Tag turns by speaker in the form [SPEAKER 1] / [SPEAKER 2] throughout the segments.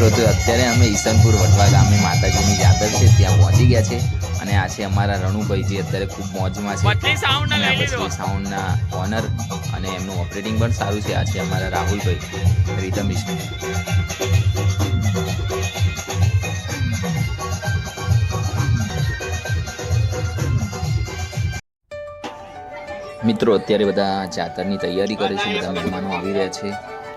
[SPEAKER 1] મિત્રો, તો અત્યારે અમે ઈસનપુર વટવા ગામે માતાજીની જાતર છે ત્યાં પહોંચી ગયા છે અને આ છે અમારા રણુભાઈ, જે અત્યારે ખૂબ મોજમાં છે અને આ બસલી સાઉન્ડના ઓનર અને એમનું ઓપરેટિંગ પણ સારું છે. આ છે અમારા રાહુલભાઈ રીધમિસ્ટ. મિત્રો, અત્યારે બધા જાતરની તૈયારી કરે છે, બધા મહેમાનો આવી રહ્યા છે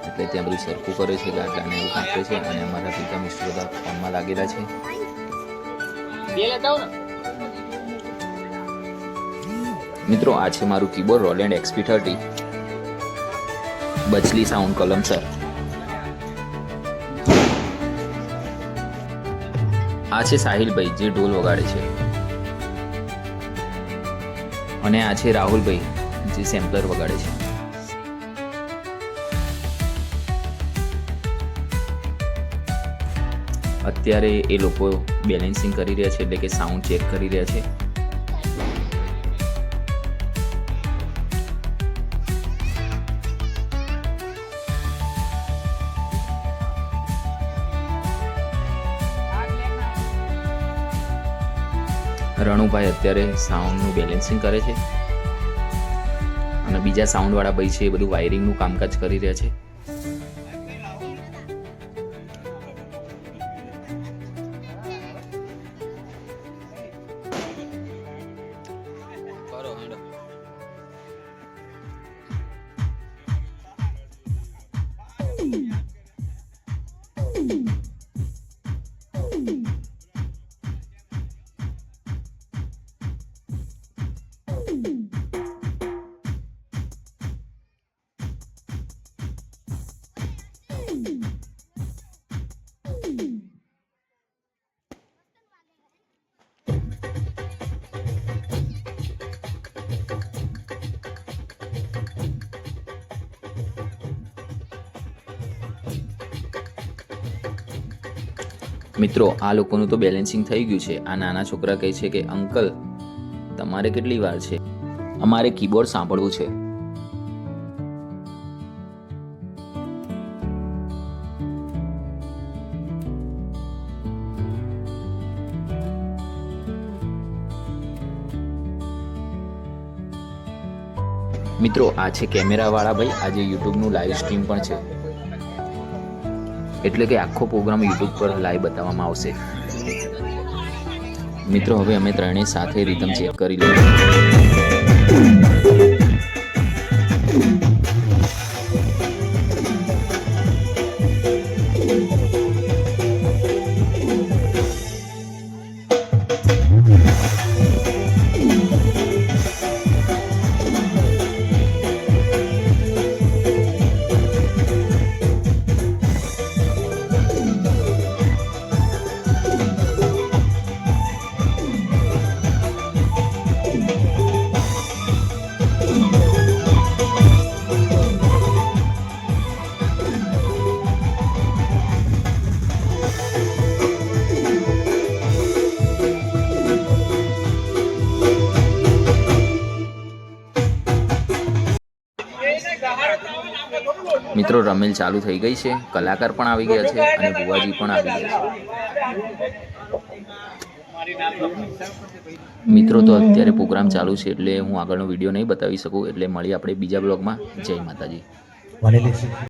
[SPEAKER 1] એટલે ત્યાં બધું સરખું કરે છે, ગાટલાને એવું કાપે છે અને અમારા રીધમિસ્ટ બધા ફોનમાં લાગેલા છે. મિત્રો, આ છે મારું keyboard Roland XP30 બચલી sound Kalamsar. આ છે સાહિલભાઈ જે ઢોલ વગાડે છે અને આ છે રાહુલભાઈ જે સેમ્પલર વગાડે છે. અત્યારે એ લોકો બેલેન્સિંગ કરી રહ્યા છે, એટલે કે સાઉન્ડ ચેક કરી રહ્યા છે. રણુભાઈ અત્યારે સાઉન્ડનું બેલેન્સિંગ કરે છે અને બીજા સાઉન્ડવાળા ભાઈ છે એ બધું વાયરિંગનું કામકાજ કરી રહ્યા છે. મિત્રો, આ લોકોનું તો બેલેન્સિંગ થઈ ગયું છે. આ નાના છોકરા કહે છે કે અંકલ તમારે કેટલી વાર છે, અમારે કીબોર્ડ સાંભળવું છે. મિત્રો, આ છે કેમેરાવાળા ભાઈ. આજે યુટ્યુબનું લાઈવ સ્ટ્રીમ પણ છે, એટલે કે આખો પ્રોગ્રામ યુટ્યુબ પર લાઈવ બતાવવામાં આવશે. મિત્રો, હવે અમે ત્રણેય સાથે રીધમ ચેક કરી લઈએ. મિત્રો, રમેલ ચાલુ થઈ ગઈ છે, કલાકાર પણ આવી ગયા છે અને બુવાજી પણ આવી ગયા છે. મિત્રો, તો અત્યારે પ્રોગ્રામ ચાલુ છે એટલે હું આગળનો વિડીયો નહીં બતાવી શકું, એટલે મળીએ આપણે બીજા બ્લોગમાં. જય માતાજી.